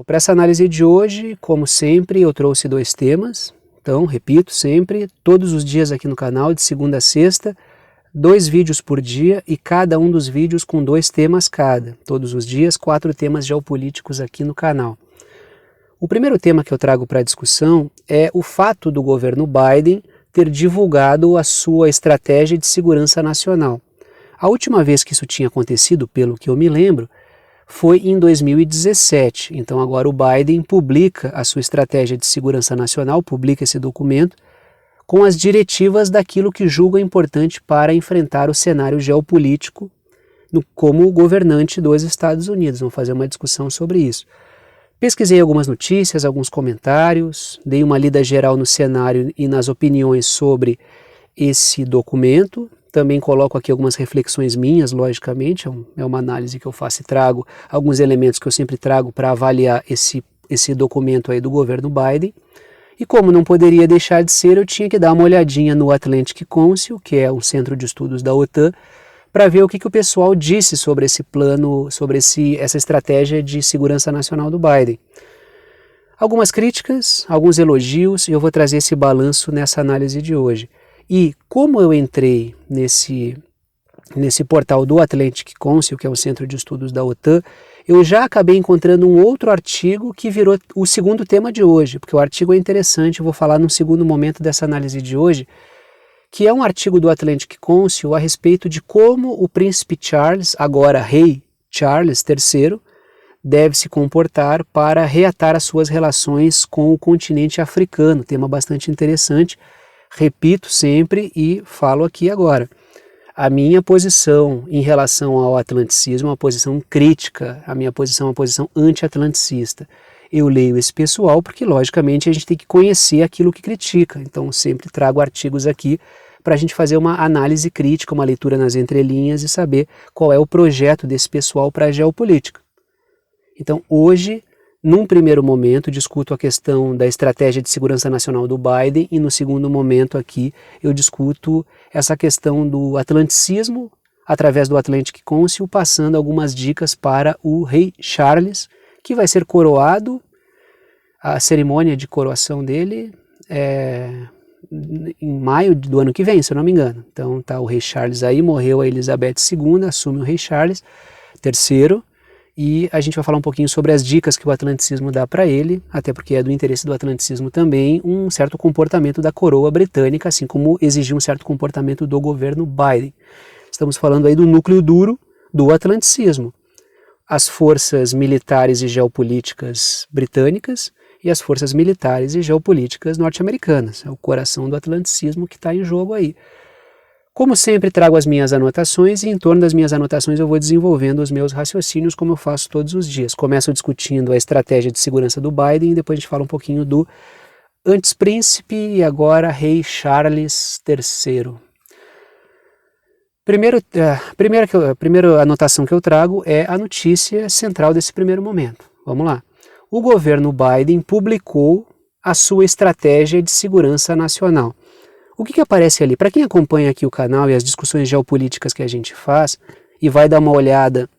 Para essa análise de hoje, como sempre, eu trouxe dois temas. Então, repito sempre, todos os dias aqui no canal, de segunda a sexta, 2 vídeos por dia e cada um dos vídeos com 2 temas cada. Todos os dias, 4 temas geopolíticos aqui no canal. O primeiro tema que eu trago para a discussão é o fato do governo Biden ter divulgado a sua estratégia de segurança nacional. A última vez que isso tinha acontecido, pelo que eu me lembro, foi em 2017. Então agora o Biden publica a sua estratégia de segurança nacional, publica esse documento com as diretivas daquilo que julga importante para enfrentar o cenário geopolítico como governante dos Estados Unidos. Vamos fazer uma discussão sobre isso. Pesquisei algumas notícias, alguns comentários, dei uma lida geral no cenário e nas opiniões sobre esse documento. Também coloco aqui algumas reflexões minhas, logicamente, é uma análise que eu faço e trago alguns elementos que eu sempre trago para avaliar esse documento aí do governo Biden. E como não poderia deixar de ser, eu tinha que dar uma olhadinha no Atlantic Council, que é um centro de estudos da OTAN, para ver o que o pessoal disse sobre esse plano, sobre essa estratégia de segurança nacional do Biden. Algumas críticas, alguns elogios, e eu vou trazer esse balanço nessa análise de hoje. E como eu entrei nesse portal do Atlantic Council, que é o centro de estudos da OTAN, eu já acabei encontrando um outro artigo que virou o segundo tema de hoje, porque o artigo é interessante, eu vou falar num segundo momento dessa análise de hoje, que é um artigo do Atlantic Council a respeito de como o príncipe Charles, agora rei Charles III, deve se comportar para reatar as suas relações com o continente africano, tema bastante interessante. Repito sempre e falo aqui agora. A minha posição em relação ao atlanticismo é uma posição crítica, a minha posição é uma posição anti-atlanticista. Eu leio esse pessoal porque, logicamente, a gente tem que conhecer aquilo que critica. Então, sempre trago artigos aqui para a gente fazer uma análise crítica, uma leitura nas entrelinhas e saber qual é o projeto desse pessoal para a geopolítica. Então, hoje, num primeiro momento, discuto a questão da estratégia de segurança nacional do Biden e no segundo momento aqui eu discuto essa questão do atlanticismo através do Atlantic Council, passando algumas dicas para o rei Charles, que vai ser coroado. A cerimônia de coroação dele é em maio do ano que vem, se eu não me engano. Então tá o rei Charles aí, morreu a Elizabeth II, assume o rei Charles III, e a gente vai falar um pouquinho sobre as dicas que o atlanticismo dá para ele, até porque é do interesse do atlanticismo também um certo comportamento da coroa britânica, assim como exigir um certo comportamento do governo Biden. Estamos falando aí do núcleo duro do atlanticismo. As forças militares e geopolíticas britânicas e as forças militares e geopolíticas norte-americanas. É o coração do atlanticismo que está em jogo aí. Como sempre, trago as minhas anotações e em torno das minhas anotações eu vou desenvolvendo os meus raciocínios como eu faço todos os dias. Começo discutindo a estratégia de segurança do Biden e depois a gente fala um pouquinho do antes príncipe e agora rei Charles III. A primeira anotação que eu trago é a notícia central desse primeiro momento. Vamos lá. O governo Biden publicou a sua estratégia de segurança nacional. O que aparece ali? Para quem acompanha aqui o canal e as discussões geopolíticas que a gente faz e vai dar uma olhada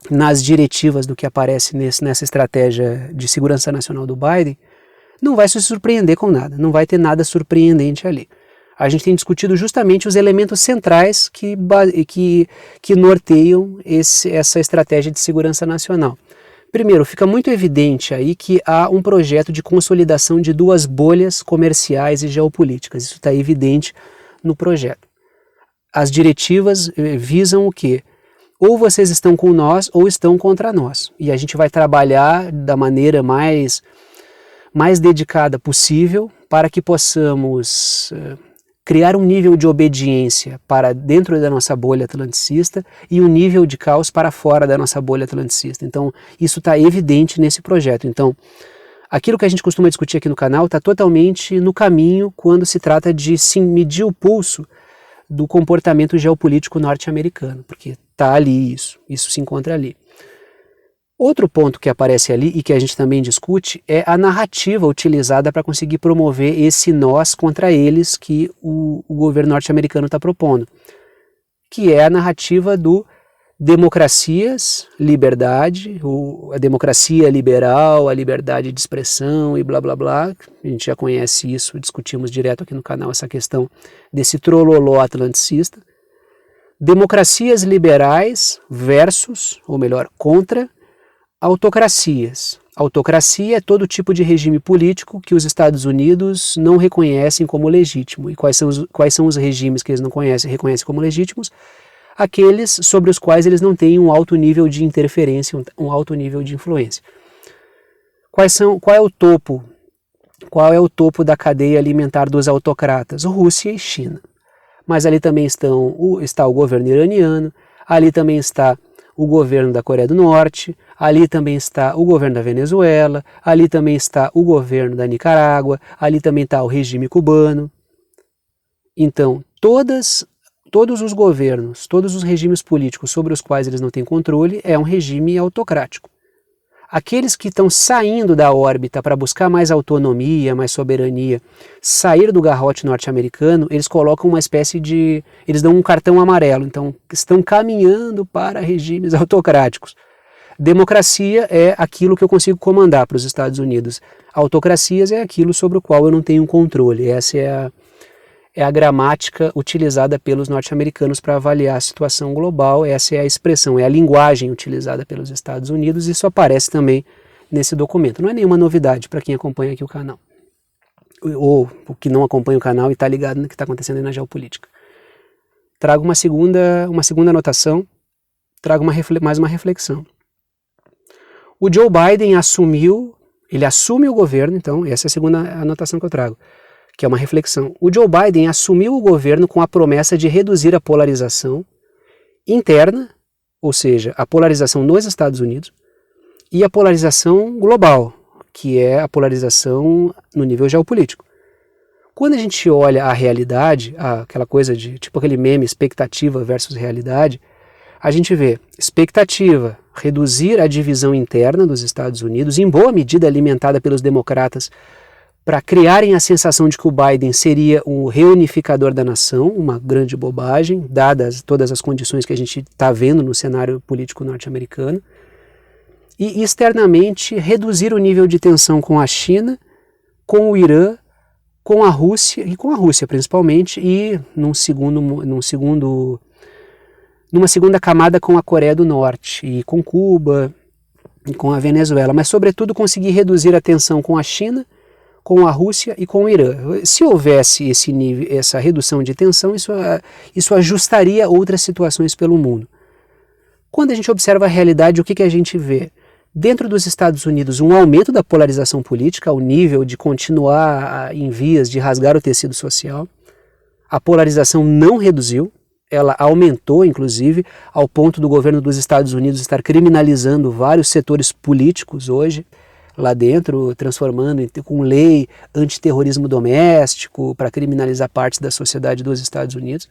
nas diretivas do que aparece nessa estratégia de segurança nacional do Biden, não vai se surpreender com nada, não vai ter nada surpreendente ali. A gente tem discutido justamente os elementos centrais que norteiam essa estratégia de segurança nacional. Primeiro, fica muito evidente aí que há um projeto de consolidação de 2 bolhas comerciais e geopolíticas. Isso está evidente no projeto. As diretivas visam o quê? Ou vocês estão com nós ou estão contra nós. E a gente vai trabalhar da maneira mais dedicada possível para que possamos criar um nível de obediência para dentro da nossa bolha atlanticista e um nível de caos para fora da nossa bolha atlanticista. Então, isso está evidente nesse projeto. Então, aquilo que a gente costuma discutir aqui no canal está totalmente no caminho quando se trata de sim, medir o pulso do comportamento geopolítico norte-americano, porque está ali isso se encontra ali. Outro ponto que aparece ali e que a gente também discute é a narrativa utilizada para conseguir promover esse nós contra eles que o governo norte-americano está propondo, que é a narrativa do Democracias, liberdade, a democracia liberal, a liberdade de expressão e blá blá blá. A gente já conhece isso, discutimos direto aqui no canal essa questão desse trololó atlanticista. Democracias liberais versus, ou melhor, contra autocracias. Autocracia é todo tipo de regime político que os Estados Unidos não reconhecem como legítimo. E quais são os regimes que eles não reconhecem como legítimos? Aqueles sobre os quais eles não têm um alto nível de interferência, um alto nível de influência. Qual é o topo da cadeia alimentar dos autocratas? Rússia e China. Mas ali também está o governo iraniano, ali também está o governo da Coreia do Norte, ali também está o governo da Venezuela, ali também está o governo da Nicarágua, ali também está o regime cubano. Então, todos os governos, todos os regimes políticos sobre os quais eles não têm controle é um regime autocrático. Aqueles que estão saindo da órbita para buscar mais autonomia, mais soberania, sair do garrote norte-americano, eles colocam uma espécie de... eles dão um cartão amarelo, então estão caminhando para regimes autocráticos. Democracia é aquilo que eu consigo comandar para os Estados Unidos. Autocracias é aquilo sobre o qual eu não tenho controle. Essa é a gramática utilizada pelos norte-americanos para avaliar a situação global, essa é a expressão, é a linguagem utilizada pelos Estados Unidos, e isso aparece também nesse documento. Não é nenhuma novidade para quem acompanha aqui o canal, ou o que não acompanha o canal e está ligado no que está acontecendo aí na geopolítica. Trago uma segunda anotação, trago mais uma reflexão. O Joe Biden assume o governo, então essa é a segunda anotação que eu trago, que é uma reflexão. O Joe Biden assumiu o governo com a promessa de reduzir a polarização interna, ou seja, a polarização nos Estados Unidos, e a polarização global, que é a polarização no nível geopolítico. Quando a gente olha a realidade, aquela coisa de, tipo aquele meme, expectativa versus realidade, a gente vê expectativa, reduzir a divisão interna dos Estados Unidos, em boa medida alimentada pelos democratas, para criarem a sensação de que o Biden seria um reunificador da nação, uma grande bobagem, dadas todas as condições que a gente está vendo no cenário político norte-americano, e externamente reduzir o nível de tensão com a China, com o Irã, com a Rússia, e com a Rússia principalmente, e numa segunda camada com a Coreia do Norte, e com Cuba, e com a Venezuela, mas sobretudo conseguir reduzir a tensão com a China, com a Rússia e com o Irã. Se houvesse essa redução de tensão, isso ajustaria outras situações pelo mundo. Quando a gente observa a realidade, o que a gente vê? Dentro dos Estados Unidos, um aumento da polarização política ao nível de continuar em vias de rasgar o tecido social. A polarização não reduziu, ela aumentou, inclusive, ao ponto do governo dos Estados Unidos estar criminalizando vários setores políticos hoje, lá dentro, transformando com lei antiterrorismo doméstico para criminalizar partes da sociedade dos Estados Unidos.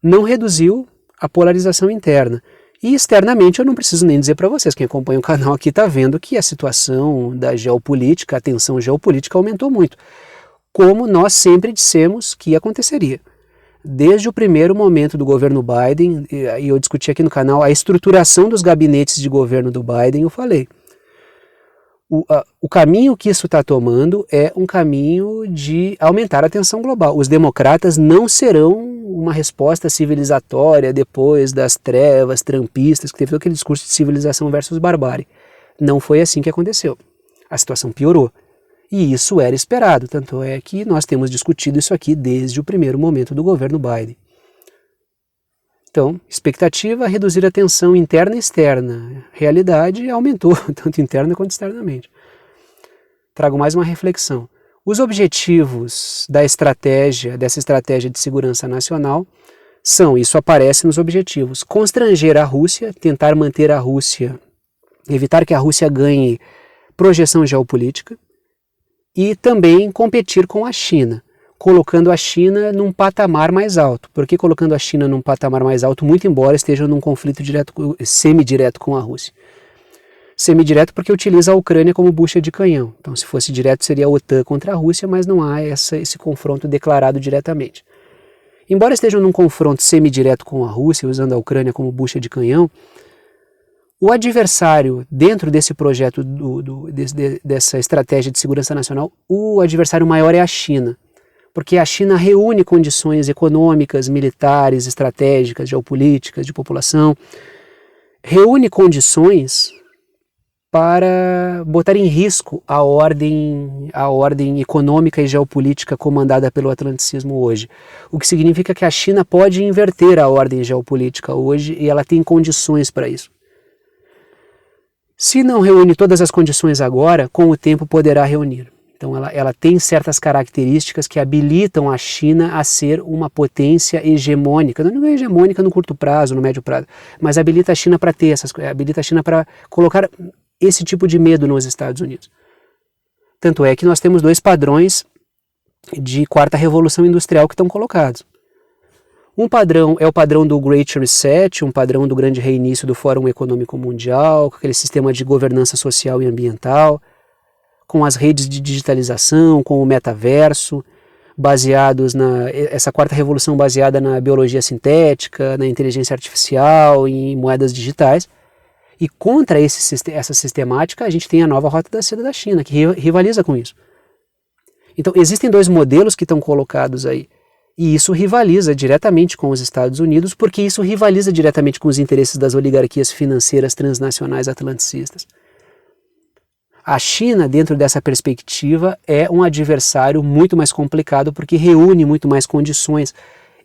Não reduziu a polarização interna. E externamente eu não preciso nem dizer para vocês, quem acompanha o canal aqui está vendo que a situação da geopolítica, a tensão geopolítica aumentou muito, como nós sempre dissemos que aconteceria. Desde o primeiro momento do governo Biden, e eu discuti aqui no canal a estruturação dos gabinetes de governo do Biden, eu falei. O caminho que isso está tomando é um caminho de aumentar a tensão global. Os democratas não serão uma resposta civilizatória depois das trevas trumpistas, que teve aquele discurso de civilização versus barbárie. Não foi assim que aconteceu. A situação piorou. E isso era esperado, tanto é que nós temos discutido isso aqui desde o primeiro momento do governo Biden. Então, expectativa, reduzir a tensão interna e externa. Realidade aumentou, tanto interna quanto externamente. Trago mais uma reflexão. Os objetivos dessa estratégia de segurança nacional são, isso aparece nos objetivos, constranger a Rússia, tentar manter a Rússia, evitar que a Rússia ganhe projeção geopolítica, e também competir com a China, colocando a China num patamar mais alto. Por que colocando a China num patamar mais alto, muito embora esteja num conflito semidireto com a Rússia? Semidireto porque utiliza a Ucrânia como bucha de canhão. Então, se fosse direto, seria a OTAN contra a Rússia, mas não há esse confronto declarado diretamente. Embora estejam num confronto semidireto com a Rússia, usando a Ucrânia como bucha de canhão, o adversário, dentro desse projeto, dessa estratégia de segurança nacional, o adversário maior é a China, porque a China reúne condições econômicas, militares, estratégicas, geopolíticas, de população, reúne condições para botar em risco a ordem econômica e geopolítica comandada pelo atlanticismo hoje. O que significa que a China pode inverter a ordem geopolítica hoje e ela tem condições para isso. Se não reúne todas as condições agora, com o tempo poderá reunir. Então ela tem certas características que habilitam a China a ser uma potência hegemônica, não é hegemônica no curto prazo, no médio prazo, mas habilita a China para ter habilita a China para colocar esse tipo de medo nos Estados Unidos. Tanto é que nós temos dois padrões de quarta revolução industrial que estão colocados. Um padrão é o padrão do Great Reset, um padrão do grande reinício do Fórum Econômico Mundial, com aquele sistema de governança social e ambiental, com as redes de digitalização, com o metaverso, essa quarta revolução baseada na biologia sintética, na inteligência artificial, em moedas digitais. E contra essa sistemática, a gente tem a nova Rota da Seda da China, que rivaliza com isso. Então, existem dois modelos que estão colocados aí. E isso rivaliza diretamente com os Estados Unidos, porque isso rivaliza diretamente com os interesses das oligarquias financeiras transnacionais atlanticistas. A China, dentro dessa perspectiva, é um adversário muito mais complicado, porque reúne muito mais condições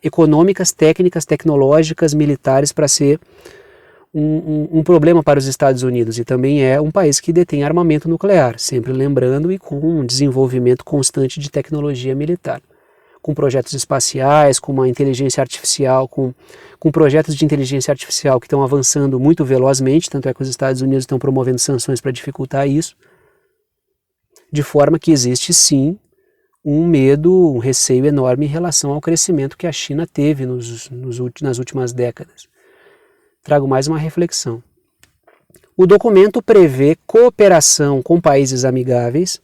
econômicas, técnicas, tecnológicas, militares para ser um problema para os Estados Unidos, e também é um país que detém armamento nuclear, sempre lembrando, e com um desenvolvimento constante de tecnologia militar, com projetos espaciais, com uma inteligência artificial, com projetos de inteligência artificial que estão avançando muito velozmente, tanto é que os Estados Unidos estão promovendo sanções para dificultar isso, de forma que existe sim um medo, um receio enorme em relação ao crescimento que a China teve nas últimas décadas. Trago mais uma reflexão. O documento prevê cooperação com países amigáveis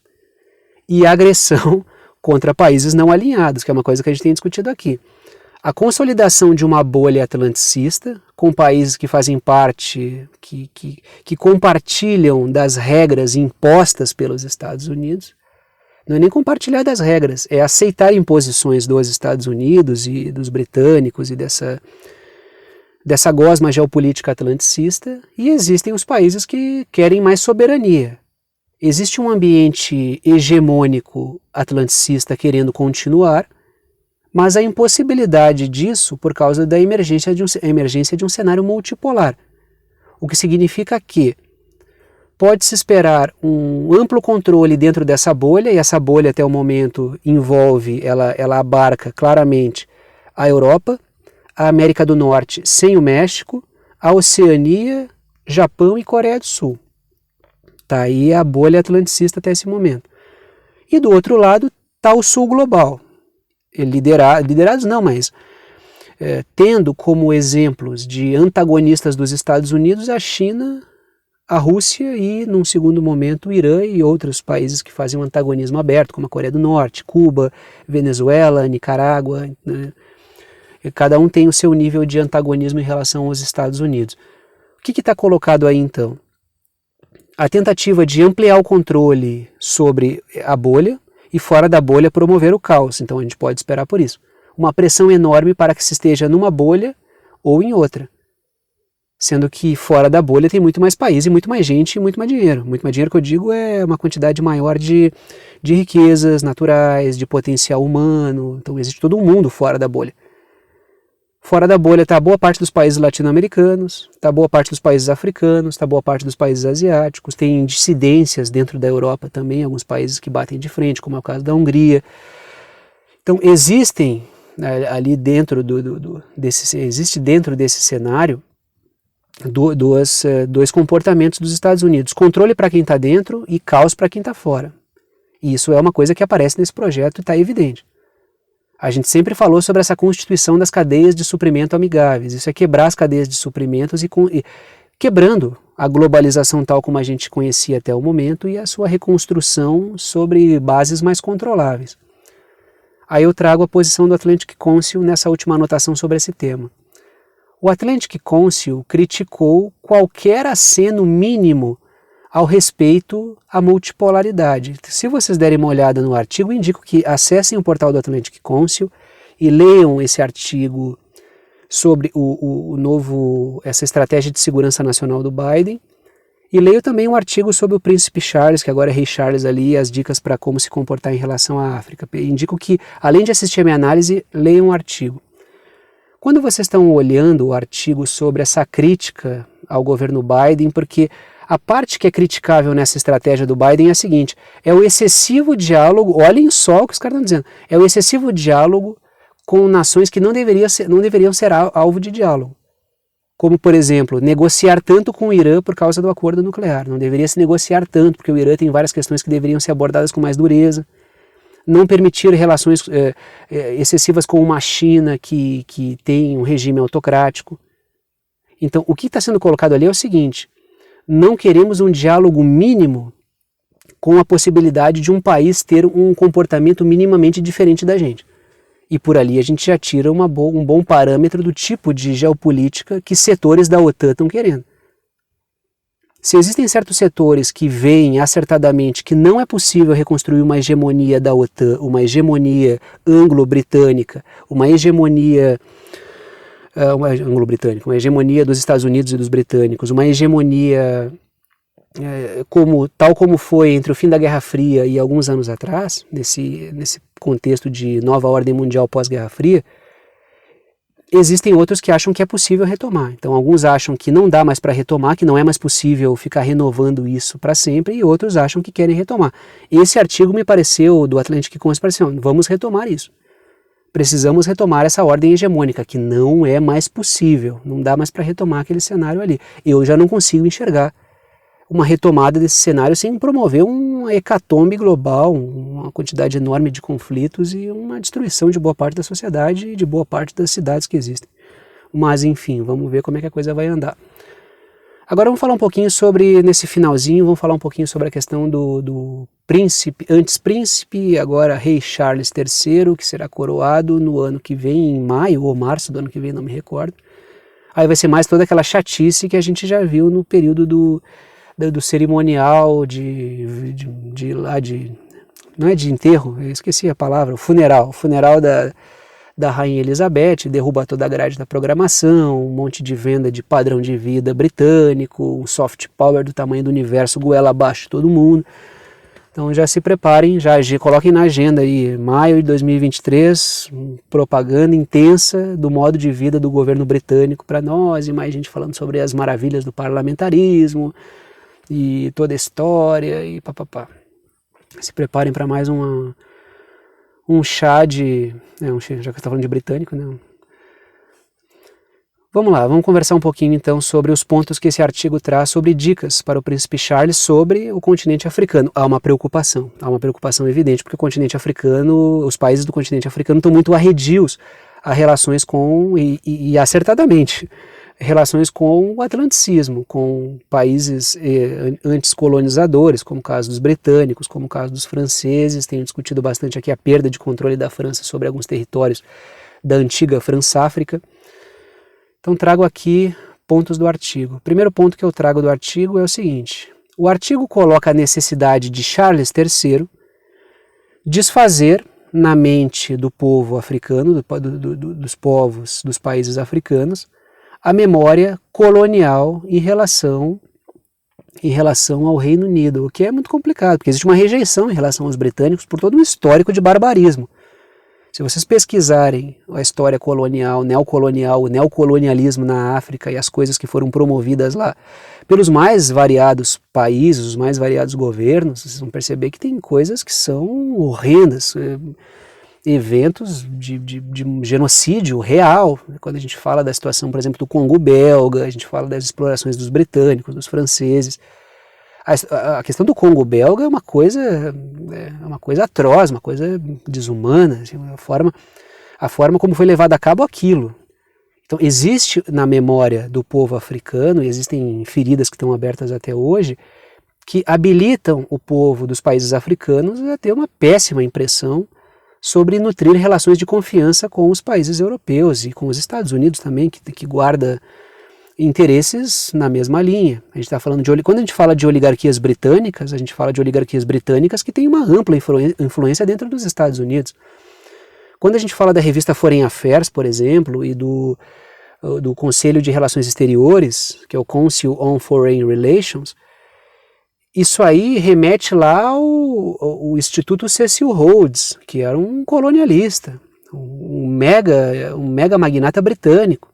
e agressão contra países não alinhados, que é uma coisa que a gente tem discutido aqui. A consolidação de uma bolha atlanticista, com países que fazem parte, que compartilham das regras impostas pelos Estados Unidos, não é nem compartilhar das regras, é aceitar imposições dos Estados Unidos e dos britânicos e dessa gosma geopolítica atlanticista, e existem os países que querem mais soberania. Existe um ambiente hegemônico atlanticista querendo continuar, mas a impossibilidade disso por causa da emergência de um cenário multipolar, o que significa que pode-se esperar um amplo controle dentro dessa bolha, e essa bolha até o momento ela abarca claramente a Europa, a América do Norte sem o México, a Oceania, Japão e Coreia do Sul. Está aí a bolha atlanticista até esse momento. E do outro lado está o Sul global, liderados não, mas tendo como exemplos de antagonistas dos Estados Unidos a China, a Rússia e, num segundo momento, o Irã e outros países que fazem um antagonismo aberto, como a Coreia do Norte, Cuba, Venezuela, Nicarágua, né? Cada um tem o seu nível de antagonismo em relação aos Estados Unidos. O que está colocado aí então? A tentativa de ampliar o controle sobre a bolha e fora da bolha promover o caos. Então a gente pode esperar por isso. Uma pressão enorme para que se esteja numa bolha ou em outra. Sendo que fora da bolha tem muito mais país e muito mais gente e muito mais dinheiro. Muito mais dinheiro que eu digo é uma quantidade maior de riquezas naturais, de potencial humano. Então existe todo um mundo fora da bolha. Fora da bolha está boa parte dos países latino-americanos, está boa parte dos países africanos, está boa parte dos países asiáticos, tem dissidências dentro da Europa também, alguns países que batem de frente, como é o caso da Hungria. Então existem ali dentro existe dentro desse cenário dois comportamentos dos Estados Unidos: controle para quem está dentro e caos para quem está fora. E isso é uma coisa que aparece nesse projeto e está evidente. A gente sempre falou sobre essa constituição das cadeias de suprimento amigáveis. Isso é quebrar as cadeias de suprimentos e quebrando a globalização tal como a gente conhecia até o momento e a sua reconstrução sobre bases mais controláveis. Aí eu trago a posição do Atlantic Council nessa última anotação sobre esse tema. O Atlantic Council criticou qualquer aceno mínimo ao respeito à multipolaridade. Se vocês derem uma olhada no artigo, indico que acessem o portal do Atlantic Council e leiam esse artigo sobre essa estratégia de segurança nacional do Biden, e leio também um artigo sobre o Príncipe Charles, que agora é Rei Charles ali, as dicas para como se comportar em relação à África. Indico que, além de assistir a minha análise, leiam um artigo. Quando vocês estão olhando o artigo sobre essa crítica ao governo Biden, porque a parte que é criticável nessa estratégia do Biden é a seguinte, é o excessivo diálogo, olhem só o que os caras estão dizendo, é o excessivo diálogo com nações que não deveriam ser alvo de diálogo. Como, por exemplo, negociar tanto com o Irã por causa do acordo nuclear. Não deveria se negociar tanto, porque o Irã tem várias questões que deveriam ser abordadas com mais dureza. Não permitir relações excessivas com uma China que tem um regime autocrático. Então, o que está sendo colocado ali é o seguinte, não queremos um diálogo mínimo com a possibilidade de um país ter um comportamento minimamente diferente da gente. E por ali a gente já tira um bom parâmetro do tipo de geopolítica que setores da OTAN estão querendo. Se existem certos setores que veem acertadamente que não é possível reconstruir uma hegemonia da OTAN, uma hegemonia anglo-britânica, uma hegemonia uma hegemonia dos Estados Unidos e dos britânicos, uma hegemonia tal como foi entre o fim da Guerra Fria e alguns anos atrás, nesse contexto de nova ordem mundial pós-Guerra Fria, existem outros que acham que é possível retomar. Então alguns acham que não dá mais para retomar, que não é mais possível ficar renovando isso para sempre, e outros acham que querem retomar. Esse artigo me pareceu, do Atlantic Council, pareceu, vamos retomar isso. Precisamos retomar essa ordem hegemônica, que não é mais possível, não dá mais para retomar aquele cenário ali. Eu já não consigo enxergar uma retomada desse cenário sem promover uma hecatombe global, uma quantidade enorme de conflitos e uma destruição de boa parte da sociedade e de boa parte das cidades que existem. Mas enfim, vamos ver como é que a coisa vai andar. Agora vamos falar um pouquinho sobre, nesse finalzinho, vamos falar um pouquinho sobre a questão do príncipe, antes príncipe, agora rei Charles III, que será coroado no ano que vem, em maio ou março do ano que vem, não me recordo. Aí vai ser mais toda aquela chatice que a gente já viu no período do cerimonial não é de enterro, eu esqueci a palavra, o funeral da Rainha Elizabeth, derruba toda a grade da programação, um monte de venda de padrão de vida britânico, um soft power do tamanho do universo, goela abaixo de todo mundo. Então já se preparem, já coloquem na agenda aí, maio de 2023, propaganda intensa do modo de vida do governo britânico para nós, e mais gente falando sobre as maravilhas do parlamentarismo, e toda a história e papapá. Se preparem para mais um chá de... já que eu estou falando de britânico, né? Vamos lá, vamos conversar um pouquinho então sobre os pontos que esse artigo traz sobre dicas para o Príncipe Charles sobre o continente africano. Há uma preocupação evidente, porque o continente africano, os países do continente africano estão muito arredios a relações com, e acertadamente, relações com o atlanticismo, com países antes colonizadores, como o caso dos britânicos, como o caso dos franceses. Tenho discutido bastante aqui a perda de controle da França sobre alguns territórios da antiga França-África. Então trago aqui pontos do artigo. O primeiro ponto que eu trago do artigo é o seguinte: o artigo coloca a necessidade de Charles III desfazer na mente do povo africano, dos povos dos países africanos, a memória colonial em relação ao Reino Unido, o que é muito complicado, porque existe uma rejeição em relação aos britânicos por todo um histórico de barbarismo. Se vocês pesquisarem a história colonial, neocolonial, o neocolonialismo na África e as coisas que foram promovidas lá pelos mais variados países, os mais variados governos, vocês vão perceber que tem coisas que são horrendas, eventos de genocídio real. Quando a gente fala da situação, por exemplo, do Congo belga, a gente fala das explorações dos britânicos, dos franceses. A questão do Congo belga é uma coisa atroz, uma coisa desumana, assim, a forma como foi levado a cabo aquilo. Então existe na memória do povo africano, e existem feridas que estão abertas até hoje, que habilitam o povo dos países africanos a ter uma péssima impressão sobre nutrir relações de confiança com os países europeus e com os Estados Unidos também, que guarda interesses na mesma linha. A gente está falando quando a gente fala de oligarquias britânicas, a gente fala de oligarquias britânicas que têm uma ampla influência dentro dos Estados Unidos. Quando a gente fala da revista Foreign Affairs, por exemplo, e do Conselho de Relações Exteriores, que é o Council on Foreign Relations, isso aí remete lá ao Instituto Cecil Rhodes, que era um colonialista, um mega magnata britânico,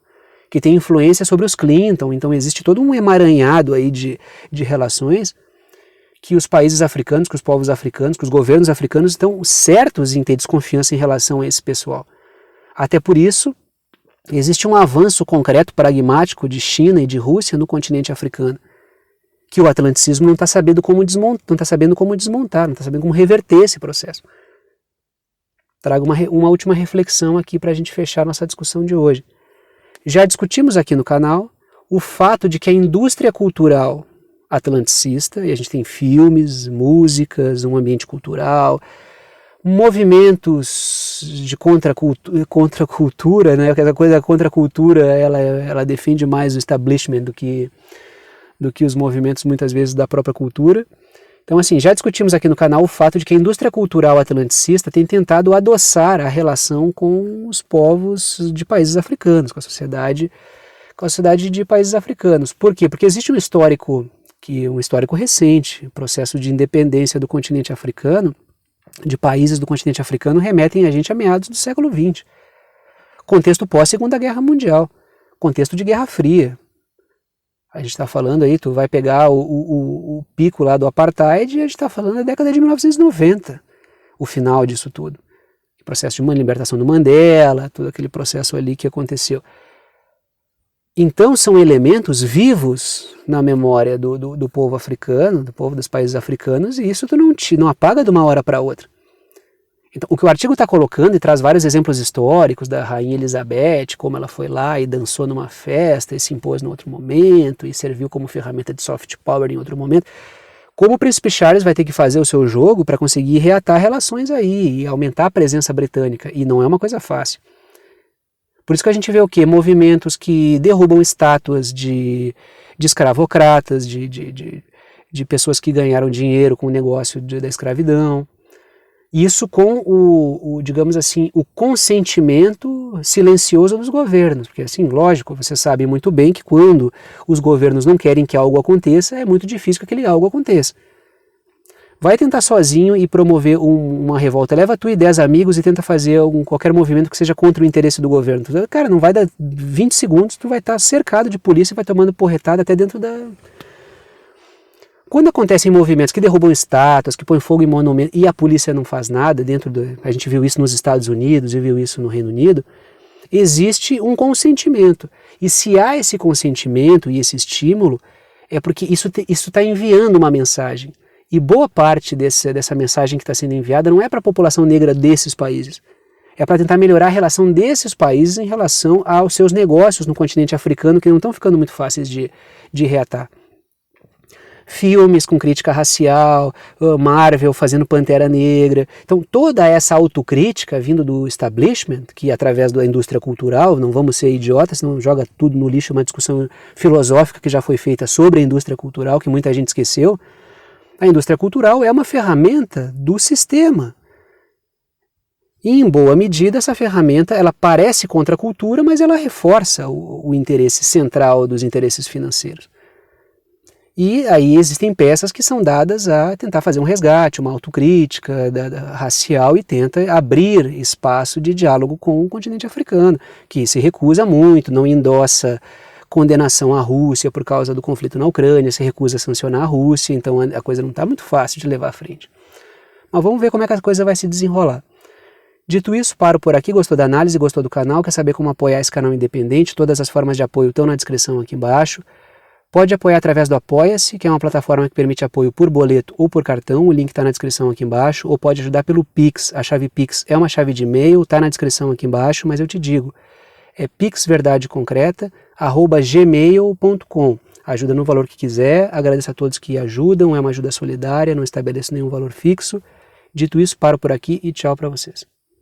que tem influência sobre os Clinton. Então existe todo um emaranhado aí de relações que os países africanos, que os povos africanos, que os governos africanos estão certos em ter desconfiança em relação a esse pessoal. Até por isso, existe um avanço concreto, pragmático de China e de Rússia no continente africano, que o atlanticismo não está sabendo como desmontar, não está sabendo como reverter esse processo. Trago uma última reflexão aqui para a gente fechar nossa discussão de hoje. Já discutimos aqui no canal o fato de que a indústria cultural atlanticista, e a gente tem filmes, músicas, um ambiente cultural, movimentos de contracultura, né? Essa coisa da contracultura, ela defende mais o establishment do que os movimentos muitas vezes da própria cultura. Então assim, já discutimos aqui no canal o fato de que a indústria cultural atlanticista tem tentado adoçar a relação com os povos de países africanos, com a sociedade de países africanos. Por quê? Porque existe um histórico recente, o processo de independência do continente africano, de países do continente africano, remetem a gente a meados do século XX. Contexto pós-Segunda Guerra Mundial, contexto de Guerra Fria. A gente está falando aí, tu vai pegar o pico lá do apartheid e a gente está falando da década de 1990, o final disso tudo. O processo de uma libertação do Mandela, todo aquele processo ali que aconteceu. Então são elementos vivos na memória do povo africano, do povo dos países africanos, e isso tu não apaga de uma hora para outra. Então, o que o artigo está colocando, e traz vários exemplos históricos da Rainha Elizabeth, como ela foi lá e dançou numa festa e se impôs no outro momento e serviu como ferramenta de soft power em outro momento, como o Príncipe Charles vai ter que fazer o seu jogo para conseguir reatar relações aí e aumentar a presença britânica, e não é uma coisa fácil. Por isso que a gente vê o quê? Movimentos que derrubam estátuas de escravocratas, de pessoas que ganharam dinheiro com o negócio da escravidão. Isso com digamos assim, o consentimento silencioso dos governos, porque assim, lógico, você sabe muito bem que quando os governos não querem que algo aconteça, é muito difícil que aquele algo aconteça. Vai tentar sozinho e promover uma revolta, leva tu e 10 amigos e tenta fazer qualquer movimento que seja contra o interesse do governo. Cara, não vai dar 20 segundos, tu vai estar cercado de polícia e vai tomando porretada até dentro da... Quando acontecem movimentos que derrubam estátuas, que põem fogo em monumentos e a polícia não faz nada, a gente viu isso nos Estados Unidos e viu isso no Reino Unido, existe um consentimento. E se há esse consentimento e esse estímulo, é porque isso está enviando uma mensagem. E boa parte dessa mensagem que está sendo enviada não é para a população negra desses países. É para tentar melhorar a relação desses países em relação aos seus negócios no continente africano, que não estão ficando muito fáceis de reatar. Filmes com crítica racial, Marvel fazendo Pantera Negra. Então toda essa autocrítica vindo do establishment, que através da indústria cultural, não vamos ser idiotas, não joga tudo no lixo, uma discussão filosófica que já foi feita sobre a indústria cultural, que muita gente esqueceu. A indústria cultural é uma ferramenta do sistema. E em boa medida essa ferramenta, ela parece contra a cultura, mas ela reforça o interesse central dos interesses financeiros. E aí existem peças que são dadas a tentar fazer um resgate, uma autocrítica racial e tenta abrir espaço de diálogo com o continente africano, que se recusa muito, não endossa condenação à Rússia por causa do conflito na Ucrânia, se recusa a sancionar a Rússia, então a coisa não está muito fácil de levar à frente. Mas vamos ver como é que a coisa vai se desenrolar. Dito isso, paro por aqui. Gostou da análise, gostou do canal, quer saber como apoiar esse canal independente? Todas as formas de apoio estão na descrição aqui embaixo. Pode apoiar através do Apoia-se, que é uma plataforma que permite apoio por boleto ou por cartão, o link está na descrição aqui embaixo, ou pode ajudar pelo Pix, a chave Pix é uma chave de e-mail, está na descrição aqui embaixo, mas eu te digo, é pixverdadeconcreta@gmail.com. Ajuda no valor que quiser, agradeço a todos que ajudam, é uma ajuda solidária, não estabeleço nenhum valor fixo. Dito isso, paro por aqui e tchau para vocês.